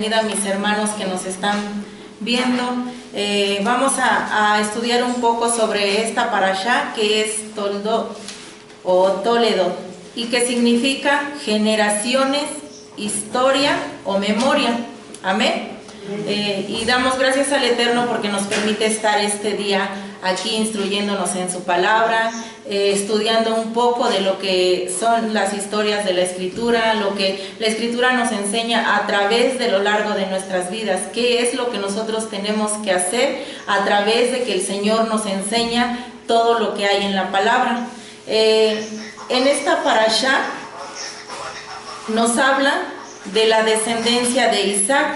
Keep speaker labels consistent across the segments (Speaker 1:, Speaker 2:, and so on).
Speaker 1: Bienvenida a mis hermanos que nos están viendo. Vamos a estudiar un poco sobre esta parashá que es Toldot o Toledot y que significa generaciones, historia o memoria. Amén. Y damos gracias al Eterno porque nos permite estar este día aquí instruyéndonos en su palabra, estudiando un poco de lo que son las historias de la Escritura, lo que la Escritura nos enseña a través de lo largo de nuestras vidas, qué es lo que nosotros tenemos que hacer a través de que el Señor nos enseña todo lo que hay en la palabra. En esta parashá nos habla de la descendencia de Isaac.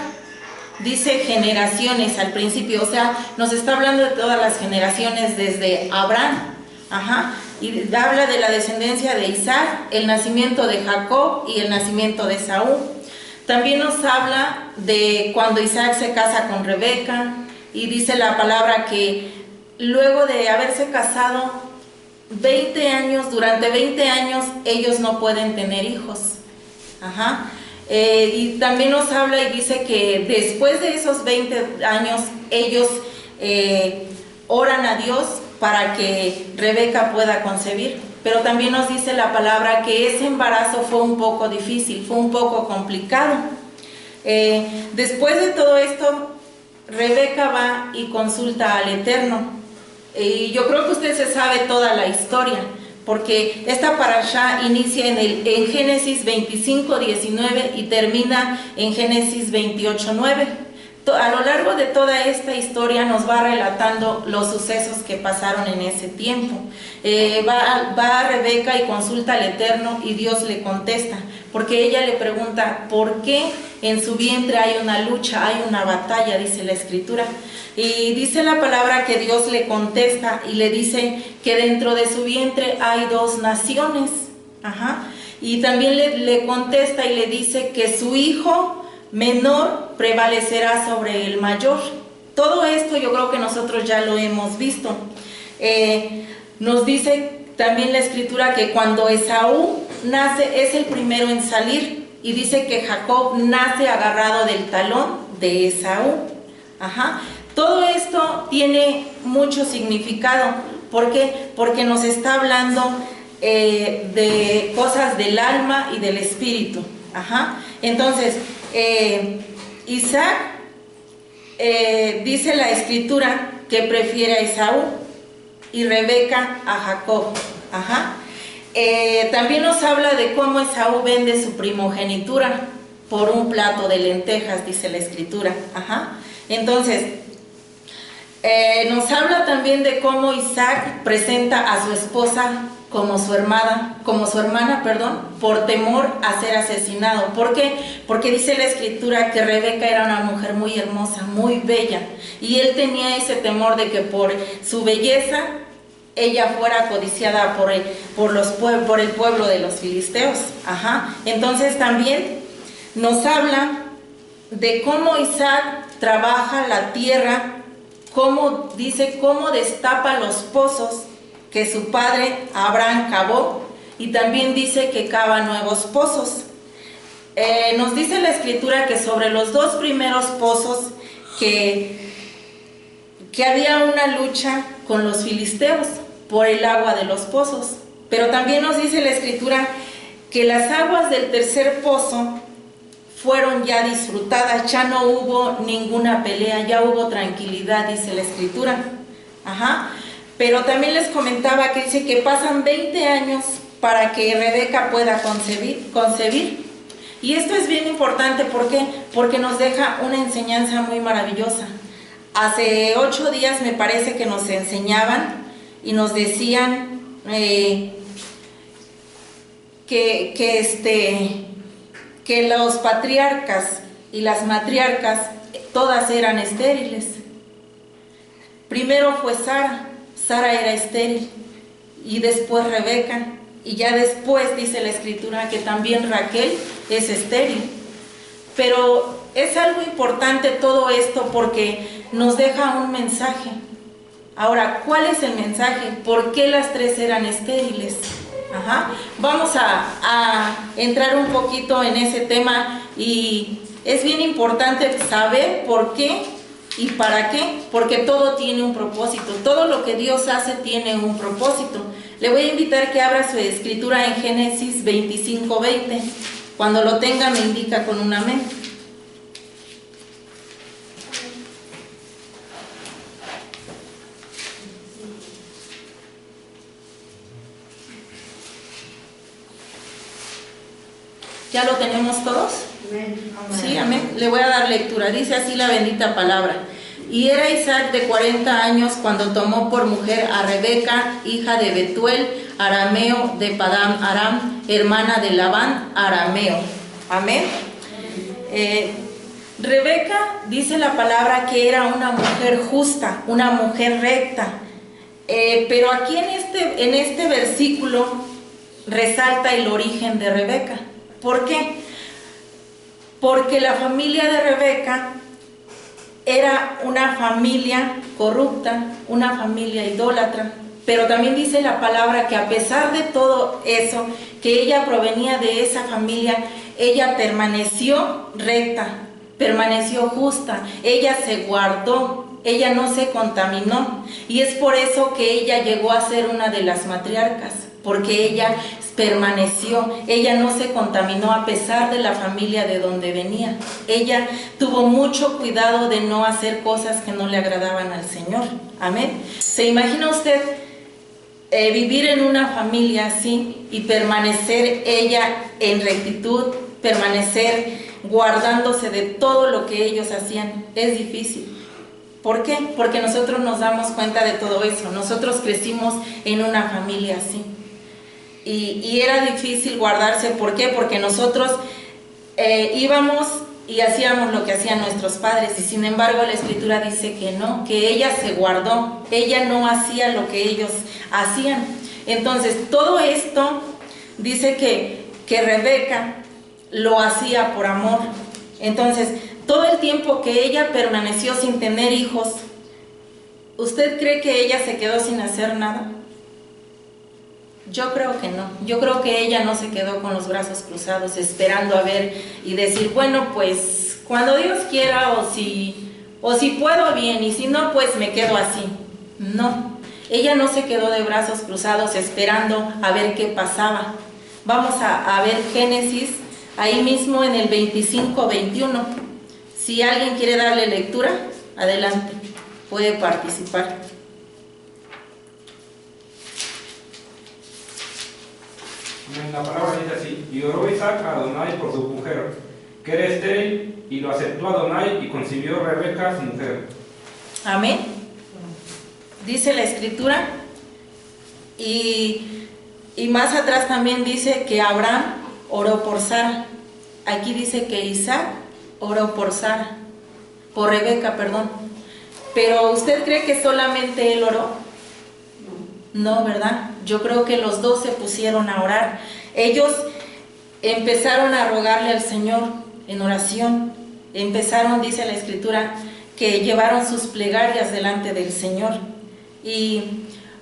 Speaker 1: Dice generaciones al principio, o sea, nos está hablando de todas las generaciones desde Abraham, y habla de la descendencia de Isaac, el nacimiento de Jacob y el nacimiento de Esaú. También nos habla de cuando Isaac se casa con Rebeca, y dice la palabra que luego de haberse casado 20 años, durante 20 años ellos no pueden tener hijos. Y también nos habla y dice que después de esos 20 años ellos oran a Dios para que Rebeca pueda concebir, pero también nos dice la palabra que ese embarazo fue un poco difícil, fue un poco complicado. Después de todo esto, Rebeca va y consulta al Eterno, y yo creo que usted se sabe toda la historia, porque esta parashá inicia en Génesis 25:19 y termina en Génesis 28:9. A lo largo de toda esta historia nos va relatando los sucesos que pasaron en ese tiempo. Va Rebeca y consulta al Eterno y Dios le contesta, porque ella le pregunta por qué en su vientre hay una lucha, hay una batalla, dice la Escritura. Y dice la palabra que Dios le contesta y le dice que dentro de su vientre hay dos naciones. Y también le contesta y le dice que su hijo menor prevalecerá sobre el mayor. Todo esto yo creo que nosotros ya lo hemos visto. Nos dice también la Escritura que cuando Esaú nace es el primero en salir, y dice que Jacob nace agarrado del talón de Esaú. Todo esto tiene mucho significado. ¿Por qué? Porque nos está hablando de cosas del alma y del espíritu. Entonces, Isaac, dice la Escritura que prefiere a Esaú y Rebeca a Jacob. También nos habla de cómo Esaú vende su primogenitura por un plato de lentejas, dice la Escritura. Entonces, nos habla también de cómo Isaac presenta a su esposa como su hermana, por temor a ser asesinado. ¿Por qué? Porque dice la Escritura que Rebeca era una mujer muy hermosa, muy bella, y él tenía ese temor de que por su belleza ella fuera codiciada por el pueblo de los filisteos. Entonces también nos habla de cómo Isaac trabaja la tierra, cómo destapa los pozos que su padre Abraham cavó, y también dice que cava nuevos pozos. Nos dice la Escritura que sobre los dos primeros pozos que había una lucha con los filisteos por el agua de los pozos, pero también nos dice la Escritura que las aguas del tercer pozo fueron ya disfrutadas, ya no hubo ninguna pelea, ya hubo tranquilidad, dice la Escritura. Pero también les comentaba que dice que pasan 20 años para que Rebeca pueda concebir. Y esto es bien importante, ¿por qué? Porque nos deja una enseñanza muy maravillosa. Hace 8 días me parece que nos enseñaban y nos decían que los patriarcas y las matriarcas todas eran estériles. Primero fue Sara era estéril, y después Rebeca, y ya después dice la Escritura que también Raquel es estéril. Pero es algo importante todo esto porque nos deja un mensaje. Ahora, ¿cuál es el mensaje? ¿Por qué las tres eran estériles? Vamos a entrar un poquito en ese tema y Es bien importante saber por qué y para qué, porque todo tiene un propósito, todo lo que Dios hace tiene un propósito. Le voy a invitar que abra su escritura en Génesis 25:20. Cuando lo tenga me indica con un amén. ¿Ya lo tenemos todos?
Speaker 2: Amén.
Speaker 1: Sí, amén. Le voy a dar lectura. Dice así la bendita palabra. Y era Isaac de 40 años cuando tomó por mujer a Rebeca, hija de Betuel, arameo de Padán Aram, hermana de Labán, arameo. Amén. Rebeca dice la palabra que era una mujer justa, una mujer recta. Pero aquí en este versículo resalta el origen de Rebeca. ¿Por qué? Porque la familia de Rebeca era una familia corrupta, una familia idólatra, pero también dice la palabra que a pesar de todo eso, que ella provenía de esa familia, ella permaneció recta, permaneció justa, ella se guardó, ella no se contaminó, y es por eso que ella llegó a ser una de las matriarcas, porque ella permaneció, ella no se contaminó a pesar de la familia de donde venía. Ella tuvo mucho cuidado de no hacer cosas que no le agradaban al Señor. Amén. ¿Se imagina usted vivir en una familia así y permanecer ella en rectitud, permanecer guardándose de todo lo que ellos hacían? Es difícil. ¿Por qué? Porque nosotros nos damos cuenta de todo eso. Nosotros crecimos en una familia así. Y era difícil guardarse. ¿Por qué? Porque nosotros íbamos y hacíamos lo que hacían nuestros padres, y sin embargo la Escritura dice que no, que ella se guardó, ella no hacía lo que ellos hacían. Entonces todo esto dice que Rebeca lo hacía por amor. Entonces todo el tiempo que ella permaneció sin tener hijos, ¿usted cree que ella se quedó sin hacer nada? Yo creo que no. Yo creo que ella no se quedó con los brazos cruzados esperando a ver y decir, bueno, pues cuando Dios quiera, o si puedo bien, y si no, pues me quedo así. No, ella no se quedó de brazos cruzados esperando a ver qué pasaba. Vamos a ver Génesis, ahí mismo en el 25-21. Si alguien quiere darle lectura, adelante, puede participar.
Speaker 3: La palabra dice así: y oró Isaac a Adonai por su mujer, que era estéril, y lo aceptó Adonai, y concibió Rebeca su mujer.
Speaker 1: Amén. Dice la Escritura, y más atrás también dice que Abraham oró por Sara. Aquí dice que Isaac oró por Sara, por Rebeca, perdón. Pero ¿usted cree que solamente él oró? No, ¿verdad? Yo creo que los dos se pusieron a orar. Ellos empezaron a rogarle al Señor en oración. Empezaron, dice la Escritura, que llevaron sus plegarias delante del Señor. Y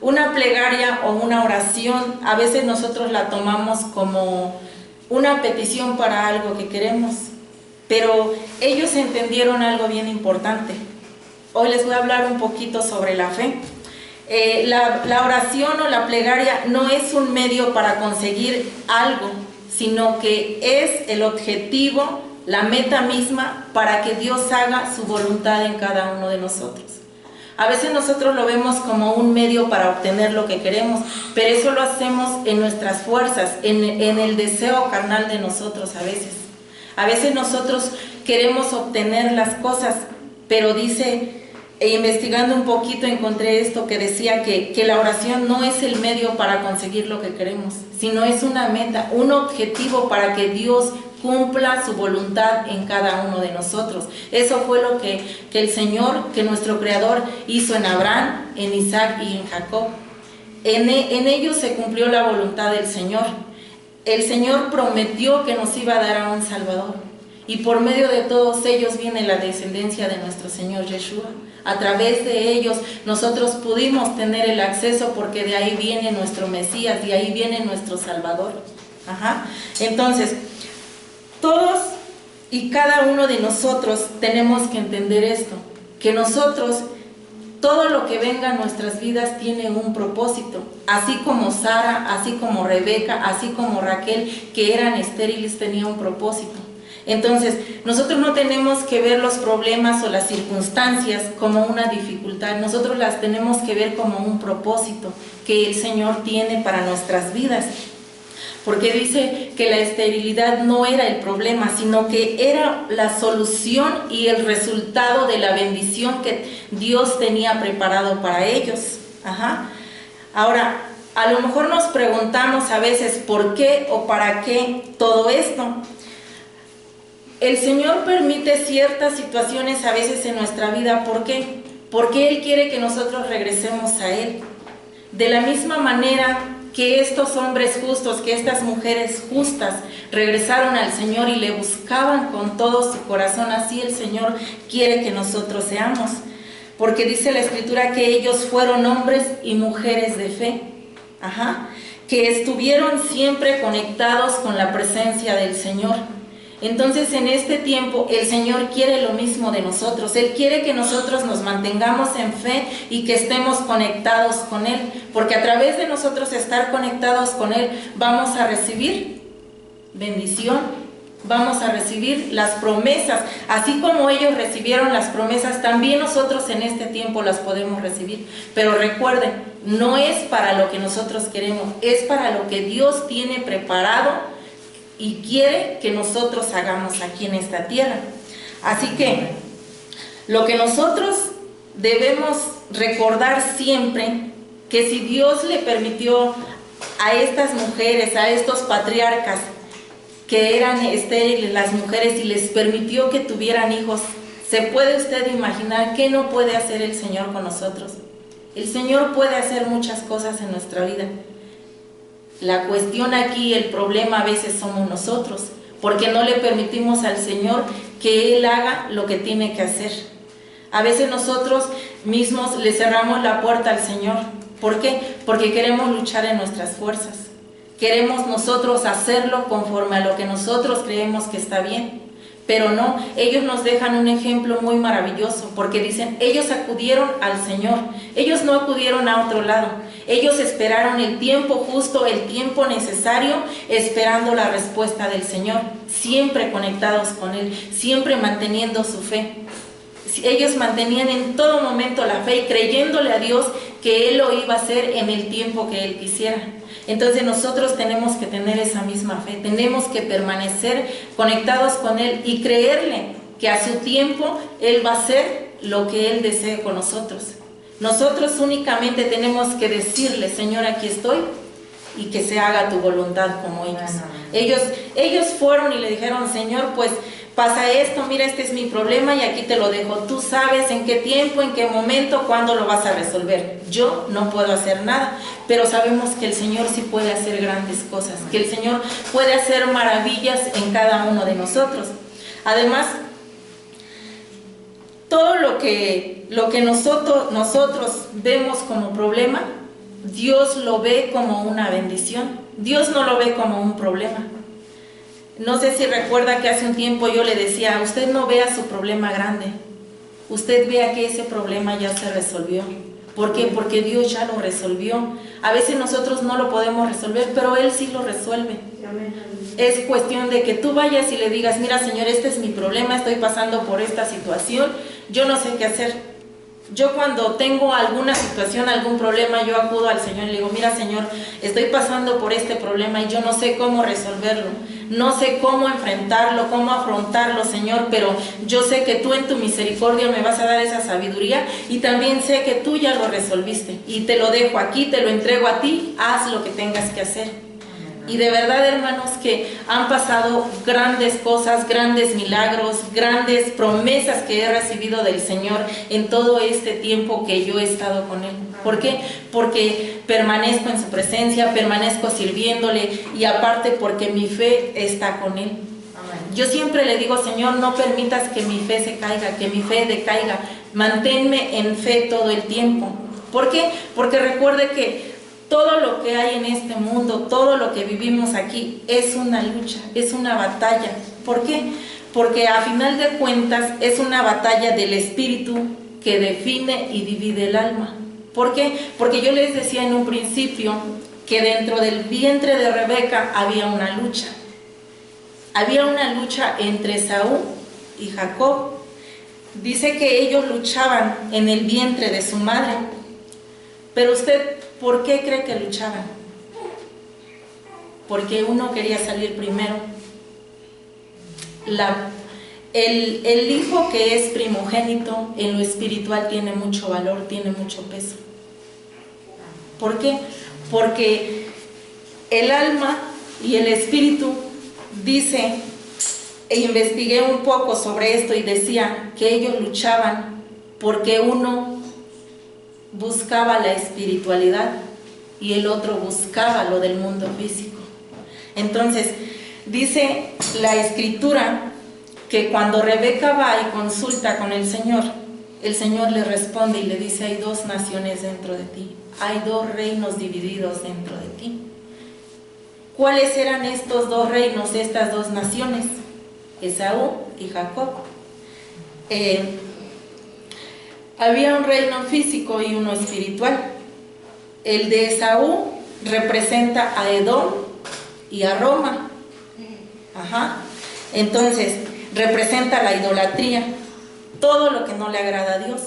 Speaker 1: una plegaria o una oración, a veces nosotros la tomamos como una petición para algo que queremos. Pero ellos entendieron algo bien importante. Hoy les voy a hablar un poquito sobre la fe. La oración o la plegaria no es un medio para conseguir algo, sino que es el objetivo, la meta misma para que Dios haga su voluntad en cada uno de nosotros. A veces nosotros lo vemos como un medio para obtener lo que queremos, pero eso lo hacemos en nuestras fuerzas, en el deseo carnal de nosotros a veces. A veces nosotros queremos obtener las cosas, pero dice... investigando un poquito encontré esto que decía que la oración no es el medio para conseguir lo que queremos, sino es una meta, un objetivo para que Dios cumpla su voluntad en cada uno de nosotros. Eso fue lo que el Señor, que nuestro Creador hizo en Abraham, en Isaac y en Jacob. En ellos se cumplió la voluntad del Señor. El Señor prometió que nos iba a dar a un Salvador, y por medio de todos ellos viene la descendencia de nuestro Señor Yeshua. A través de ellos nosotros pudimos tener el acceso, porque de ahí viene nuestro Mesías, de ahí viene nuestro Salvador. Entonces, todos Y cada uno de nosotros tenemos que entender esto, que nosotros, todo lo que venga a nuestras vidas tiene un propósito, así como Sara, así como Rebeca, así como Raquel, que eran estériles, tenía un propósito. Entonces, nosotros no tenemos que ver los problemas o las circunstancias como una dificultad, nosotros las tenemos que ver como un propósito que el Señor tiene para nuestras vidas. Porque dice que la esterilidad no era el problema, sino que era la solución y el resultado de la bendición que Dios tenía preparado para ellos. Ahora, a lo mejor nos preguntamos a veces por qué o para qué todo esto. El Señor permite ciertas situaciones a veces en nuestra vida. ¿Por qué? Porque Él quiere que nosotros regresemos a Él. De la misma manera que estos hombres justos, que estas mujeres justas regresaron al Señor y le buscaban con todo su corazón, así el Señor quiere que nosotros seamos. Porque dice la Escritura que ellos fueron hombres y mujeres de fe, que estuvieron siempre conectados con la presencia del Señor. Entonces, en este tiempo, el Señor quiere lo mismo de nosotros. Él quiere que nosotros nos mantengamos en fe y que estemos conectados con Él. Porque a través de nosotros estar conectados con Él, vamos a recibir bendición, vamos a recibir las promesas. Así como ellos recibieron las promesas, también nosotros en este tiempo las podemos recibir. Pero recuerden, no es para lo que nosotros queremos, es para lo que Dios tiene preparado y quiere que nosotros hagamos aquí en esta tierra. Así que lo que nosotros debemos recordar siempre, que si Dios le permitió a estas mujeres, a estos patriarcas que eran estériles, las mujeres, y les permitió que tuvieran hijos, ¿se puede usted imaginar qué no puede hacer el Señor con nosotros? El Señor puede hacer muchas cosas en nuestra vida. La cuestión aquí, el problema a veces somos nosotros, porque no le permitimos al Señor que Él haga lo que tiene que hacer. A veces nosotros mismos le cerramos la puerta al Señor. ¿Por qué? Porque queremos luchar en nuestras fuerzas. Queremos nosotros hacerlo conforme a lo que nosotros creemos que está bien. Pero no, ellos nos dejan un ejemplo muy maravilloso, porque dicen, ellos acudieron al Señor, ellos no acudieron a otro lado, ellos esperaron el tiempo justo, el tiempo necesario, esperando la respuesta del Señor, siempre conectados con Él, siempre manteniendo su fe. Ellos mantenían en todo momento la fe y creyéndole a Dios que Él lo iba a hacer en el tiempo que Él quisiera. Entonces nosotros tenemos que tener esa misma fe, tenemos que permanecer conectados con Él y creerle que a su tiempo Él va a hacer lo que Él desee con nosotros. Nosotros únicamente tenemos que decirle, Señor, aquí estoy, y que se haga tu voluntad como ellos. Ellos fueron y le dijeron, Señor, pues pasa esto, mira, este es mi problema y aquí te lo dejo. Tú sabes en qué tiempo, en qué momento, cuándo lo vas a resolver. Yo no puedo hacer nada, pero sabemos que el Señor sí puede hacer grandes cosas, que el Señor puede hacer maravillas en cada uno de nosotros. Además, todo lo que nosotros vemos como problema, Dios lo ve como una bendición. Dios no lo ve como un problema. No sé si recuerda que hace un tiempo yo le decía, usted no vea su problema grande, usted vea que ese problema ya se resolvió. ¿Por qué? Porque Dios ya lo resolvió. A veces nosotros no lo podemos resolver, pero Él sí lo resuelve. Es cuestión de que tú vayas y le digas, mira, Señor, este es mi problema, estoy pasando por esta situación, yo no sé qué hacer. Yo cuando tengo alguna situación, algún problema, yo acudo al Señor y le digo, mira, Señor, estoy pasando por este problema y yo no sé cómo resolverlo, no sé cómo enfrentarlo, cómo afrontarlo, Señor, pero yo sé que tú en tu misericordia me vas a dar esa sabiduría y también sé que tú ya lo resolviste y te lo dejo aquí, te lo entrego a ti, haz lo que tengas que hacer. Y de verdad, hermanos, que han pasado grandes cosas, grandes milagros, grandes promesas que he recibido del Señor en todo este tiempo que yo he estado con Él. ¿Por qué? Porque permanezco en su presencia, permanezco sirviéndole y aparte porque mi fe está con Él. Yo siempre le digo, Señor, no permitas que mi fe se caiga, que mi fe decaiga. Manténme en fe todo el tiempo. ¿Por qué? Porque recuerde que todo lo que hay en este mundo, todo lo que vivimos aquí, es una lucha, es una batalla. ¿Por qué? porque a final de cuentas es una batalla del espíritu que define y divide el alma. ¿Por qué? Porque yo les decía en un principio que dentro del vientre de Rebeca había una lucha. Había una lucha entre Esaú y Jacob. Dice que ellos luchaban en el vientre de su madre. Pero usted, ¿por qué cree que luchaban? Porque uno quería salir primero. El hijo que es primogénito en lo espiritual tiene mucho valor, tiene mucho peso. ¿Por qué? Porque el alma y el espíritu dice, e investigué un poco sobre esto y decía que ellos luchaban porque uno buscaba la espiritualidad y el otro buscaba lo del mundo físico. Entonces, dice la escritura que cuando Rebeca va y consulta con el Señor le responde y le dice: hay dos naciones dentro de ti, hay dos reinos divididos dentro de ti. ¿Cuáles eran estos dos reinos, estas dos naciones? Esaú y Jacob. Había un reino físico y uno espiritual. El de Esaú representa a Edom y a Roma. Entonces, representa la idolatría, todo lo que no le agrada a Dios.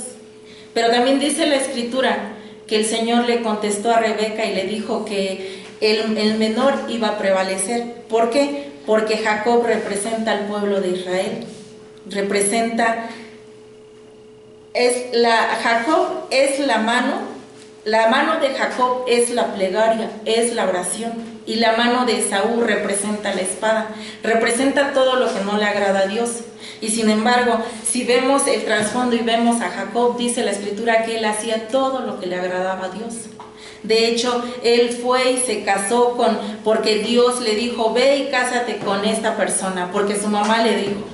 Speaker 1: Pero también dice la escritura que el Señor le contestó a Rebeca y le dijo que el menor iba a prevalecer. ¿Por qué? Porque Jacob representa al pueblo de Israel. Jacob es la mano de Jacob es la plegaria, es la oración, y la mano de Esaú representa la espada, representa todo lo que no le agrada a Dios. Y sin embargo, si vemos el trasfondo y vemos a Jacob, dice la escritura que él hacía todo lo que le agradaba a Dios. De hecho, él fue y se casó porque Dios le dijo: ve y cásate con esta persona, porque su mamá le dijo.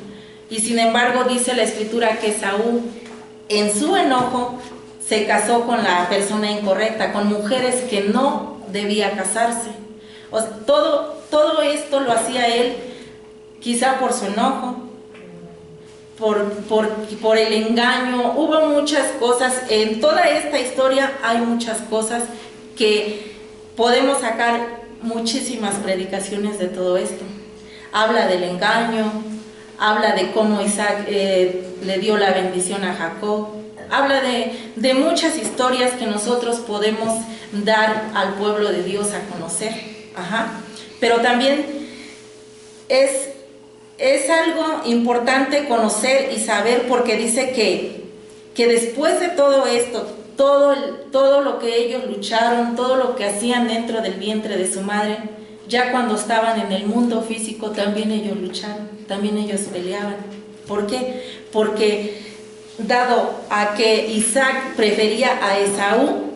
Speaker 1: Y sin embargo, dice la escritura que Esaú, en su enojo, se casó con la persona incorrecta, con mujeres que no debía casarse. O sea, todo esto lo hacía él, quizá por su enojo, por el engaño. Hubo muchas cosas, en toda esta historia hay muchas cosas que podemos sacar muchísimas predicaciones de todo esto. Habla del engaño, habla de cómo Isaac le dio la bendición a Jacob, habla de muchas historias que nosotros podemos dar al pueblo de Dios a conocer. Pero también es algo importante conocer y saber, porque dice que después de todo esto, todo lo que ellos lucharon, todo lo que hacían dentro del vientre de su madre, ya cuando estaban en el mundo físico también ellos lucharon, también ellos peleaban. ¿Por qué? Porque dado a que Isaac prefería a Esaú,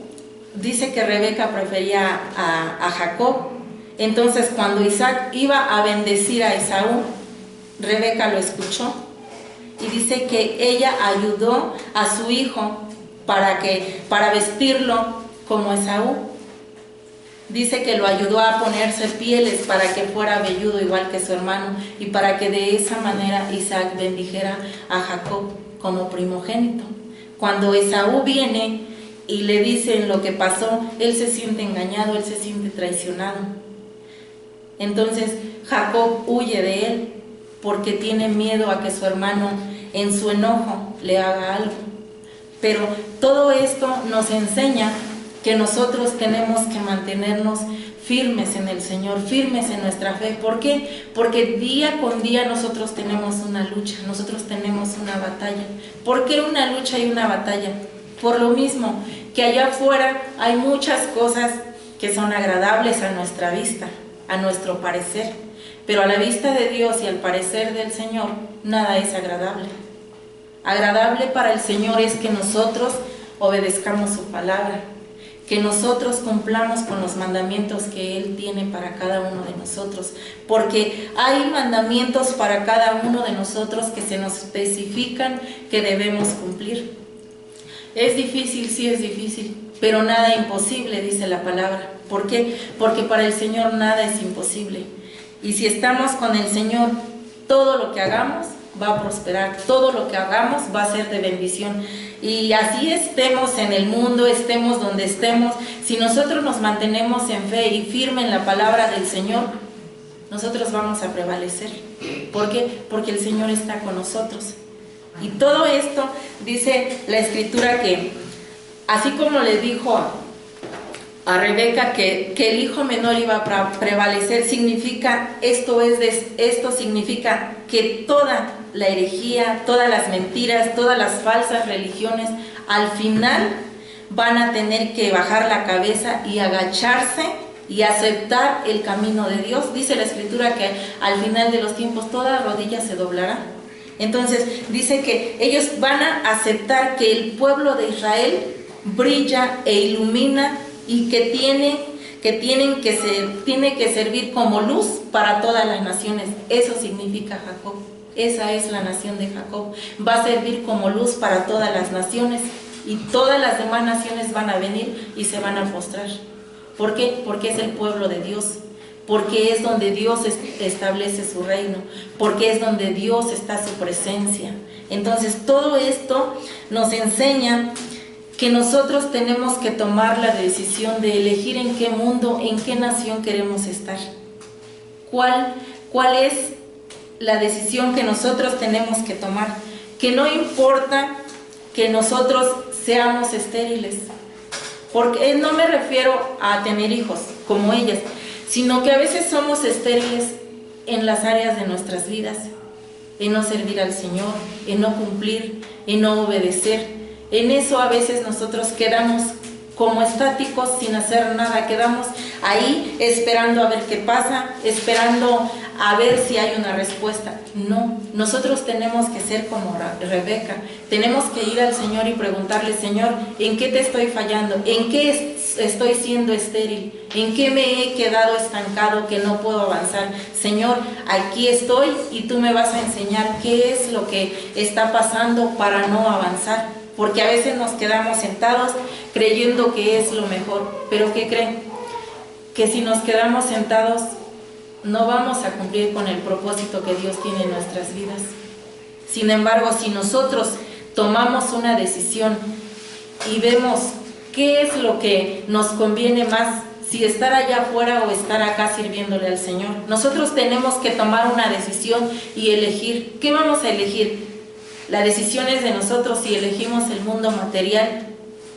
Speaker 1: dice que Rebeca prefería a Jacob. Entonces, cuando Isaac iba a bendecir a Esaú, Rebeca lo escuchó y dice que ella ayudó a su hijo para vestirlo como Esaú. Dice que lo ayudó a ponerse pieles para que fuera velludo igual que su hermano, y para que de esa manera Isaac bendijera a Jacob como primogénito. Cuando Esaú viene y le dicen lo que pasó, él se siente engañado, él se siente traicionado. Entonces Jacob huye de él porque tiene miedo a que su hermano en su enojo le haga algo. Pero todo esto nos enseña que nosotros tenemos que mantenernos firmes en el Señor, firmes en nuestra fe. ¿Por qué? Porque día con día nosotros tenemos una lucha, nosotros tenemos una batalla. ¿Por qué una lucha y una batalla? Por lo mismo que allá afuera hay muchas cosas que son agradables a nuestra vista, a nuestro parecer, pero a la vista de Dios y al parecer del Señor, nada es agradable. Agradable para el Señor es que nosotros obedezcamos su palabra, que nosotros cumplamos con los mandamientos que Él tiene para cada uno de nosotros, porque hay mandamientos para cada uno de nosotros que se nos especifican que debemos cumplir. Es difícil, sí es difícil, pero nada imposible, dice la palabra. ¿Por qué? Porque para el Señor nada es imposible. Y si estamos con el Señor, todo lo que hagamos va a prosperar, todo lo que hagamos va a ser de bendición. Y así estemos en el mundo, estemos donde estemos, si nosotros nos mantenemos en fe y firme en la palabra del Señor, nosotros vamos a prevalecer. ¿Por qué? Porque el Señor está con nosotros. Y todo esto, dice la Escritura, que así como le dijo a Rebeca que el hijo menor iba a prevalecer, esto significa que toda la herejía, todas las mentiras, todas las falsas religiones, al final van a tener que bajar la cabeza y agacharse y aceptar el camino de Dios. Dice la Escritura que al final de los tiempos toda rodilla se doblará. Entonces dice que ellos van a aceptar que el pueblo de Israel brilla e ilumina, y que tiene que servir como luz para todas las naciones. Eso significa Jacob. Esa es la nación de Jacob. Va a servir como luz para todas las naciones, y todas las demás naciones van a venir y se van a postrar. ¿Por qué? Porque es el pueblo de Dios, porque es donde Dios establece su reino, porque es donde Dios está su presencia. Entonces todo esto nos enseña que nosotros tenemos que tomar la decisión de elegir en qué mundo, en qué nación queremos estar. ¿Cuál es la decisión que nosotros tenemos que tomar? Que no importa que nosotros seamos estériles, porque no me refiero a tener hijos como ellas, sino que a veces somos estériles en las áreas de nuestras vidas, en no servir al Señor, en no cumplir, en no obedecer. En eso a veces nosotros quedamos como estáticos sin hacer nada, quedamos ahí esperando a ver qué pasa, esperando a ver si hay una respuesta. No, nosotros tenemos que ser como Rebeca, tenemos que ir al Señor y preguntarle: Señor, ¿en qué te estoy fallando? ¿En qué estoy siendo estéril? ¿En qué me he quedado estancado que no puedo avanzar? Señor, aquí estoy y tú me vas a enseñar qué es lo que está pasando para no avanzar. Porque a veces nos quedamos sentados creyendo que es lo mejor. ¿Pero qué creen? Que si nos quedamos sentados no vamos a cumplir con el propósito que Dios tiene en nuestras vidas. Sin embargo, si nosotros tomamos una decisión y vemos qué es lo que nos conviene más, si estar allá afuera o estar acá sirviéndole al Señor, nosotros tenemos que tomar una decisión y elegir. ¿Qué vamos a elegir? La decisión es de nosotros. Si elegimos el mundo material,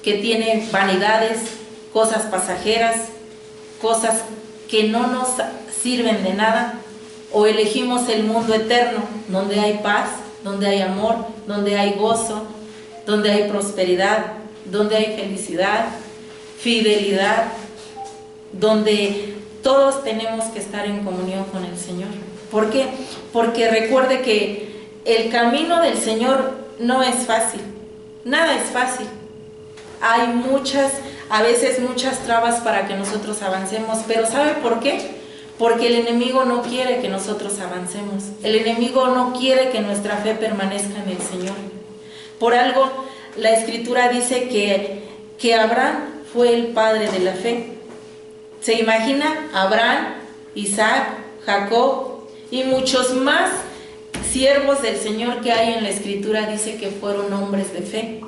Speaker 1: que tiene vanidades, cosas pasajeras, cosas que no nos sirven de nada, o elegimos el mundo eterno, donde hay paz, donde hay amor, donde hay gozo, donde hay prosperidad, donde hay felicidad, fidelidad, donde todos tenemos que estar en comunión con el Señor. ¿Por qué? Porque recuerde que el camino del Señor no es fácil, nada es fácil. Hay a veces muchas trabas para que nosotros avancemos, pero ¿sabe por qué? Porque el enemigo no quiere que nosotros avancemos. El enemigo no quiere que nuestra fe permanezca en el Señor. Por algo, la Escritura dice que Abraham fue el padre de la fe. ¿Se imagina? Abraham, Isaac, Jacob y muchos más siervos del Señor que hay en la Escritura, dice que fueron hombres de fe.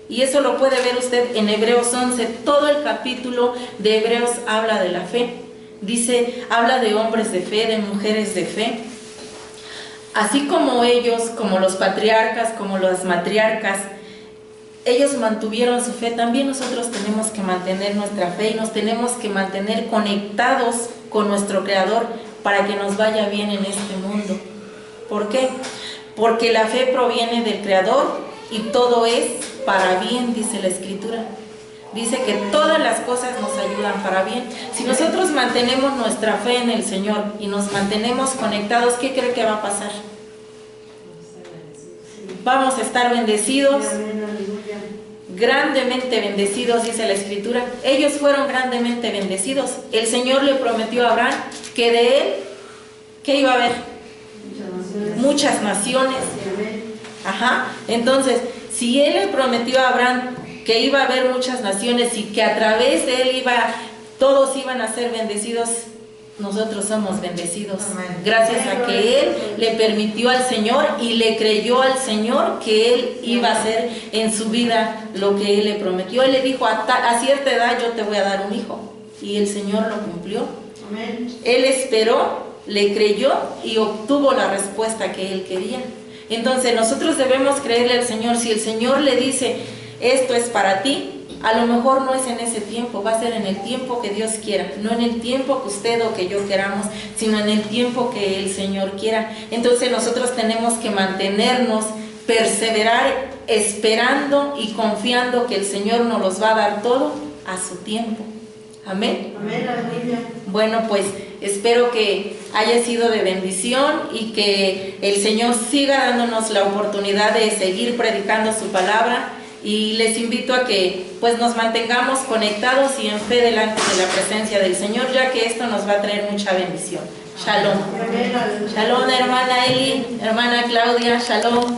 Speaker 1: Y eso lo puede ver usted en Hebreos 11. Todo el capítulo de Hebreos habla de la fe. Habla de hombres de fe, de mujeres de fe. Así como ellos, como los patriarcas, como las matriarcas, ellos mantuvieron su fe, también nosotros tenemos que mantener nuestra fe y nos tenemos que mantener conectados con nuestro Creador para que nos vaya bien en este mundo. ¿Por qué? Porque la fe proviene del Creador y todo es para bien, dice la Escritura. Dice que todas las cosas nos ayudan para bien. Si nosotros mantenemos nuestra fe en el Señor y nos mantenemos conectados, ¿qué cree que va a pasar? Vamos a estar bendecidos, grandemente bendecidos, dice la Escritura. Ellos fueron grandemente bendecidos. El Señor le prometió a Abraham que de él, ¿qué iba a haber? Muchas naciones. Ajá. Entonces, si él le prometió a Abraham que iba a haber muchas naciones y que a través de él todos iban a ser bendecidos, nosotros somos bendecidos.
Speaker 2: Amén.
Speaker 1: Gracias a que Él le permitió al Señor y le creyó al Señor que Él iba a hacer en su vida lo que Él le prometió. Él le dijo, a cierta edad yo te voy a dar un hijo. Y el Señor lo cumplió.
Speaker 2: Amén.
Speaker 1: Él esperó, le creyó y obtuvo la respuesta que Él quería. Entonces nosotros debemos creerle al Señor. Si el Señor le dice, esto es para ti, a lo mejor no es en ese tiempo, va a ser en el tiempo que Dios quiera, no en el tiempo que usted o que yo queramos, sino en el tiempo que el Señor quiera. Entonces nosotros tenemos que mantenernos, perseverar, esperando y confiando que el Señor nos los va a dar todo a su tiempo. Amén.
Speaker 2: Amén, aleluya.
Speaker 1: Bueno, pues espero que haya sido de bendición y que el Señor siga dándonos la oportunidad de seguir predicando su palabra. Y les invito a que pues nos mantengamos conectados y en fe delante de la presencia del Señor, ya que esto nos va a traer mucha bendición. Shalom.
Speaker 2: Amén, aleluya.
Speaker 1: Shalom, hermana Eli, hermana Claudia, shalom.